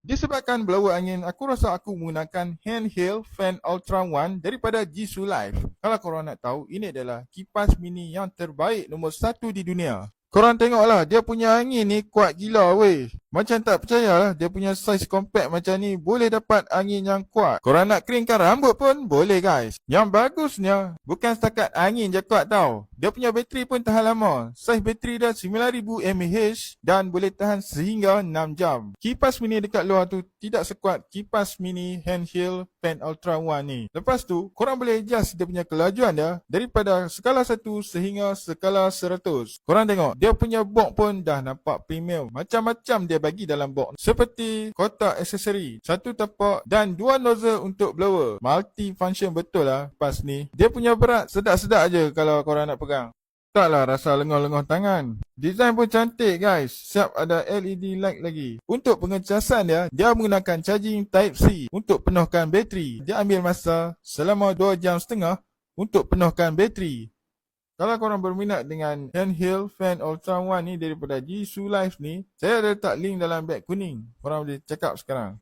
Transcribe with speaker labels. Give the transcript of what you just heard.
Speaker 1: Disebabkan blower angin, aku rasa aku menggunakan handheld fan Ultra One daripada Jisoo Life. Kalau korang nak tahu, ini adalah kipas mini yang terbaik nombor 1 di dunia. Korang tengoklah, dia punya angin ni kuat gila weh. Macam tak percaya lah, dia punya saiz compact macam ni boleh dapat angin yang kuat. Korang nak keringkan rambut pun boleh guys. Yang bagusnya, bukan setakat angin je kuat tau. Dia punya bateri pun tahan lama. Saiz bateri dia 9000 mAh dan boleh tahan sehingga 6 jam. Kipas mini dekat luar tu tidak sekuat kipas mini handheld fan Ultra One ni. Lepas tu, korang boleh adjust dia punya kelajuan dia daripada skala 1 sehingga skala 100. Korang tengok, dia punya box pun dah nampak premium. Macam-macam dia bagi dalam box. Seperti kotak aksesori, satu tapak dan dua nozzle untuk blower. Multi function betul lah kipas ni. Dia punya berat sedap-sedap je kalau korang nak pegang. Taklah rasa lengoh-lengoh tangan. Design pun cantik guys. Siap ada LED light lagi. Untuk pengecasan dia menggunakan charging Type-C untuk penuhkan bateri. Dia ambil masa selama 2.5 jam untuk penuhkan bateri. Kalau korang berminat dengan handheld fan Ultra One ni daripada Jisoo Life ni, saya ada letak link dalam beg kuning. Korang boleh check out sekarang.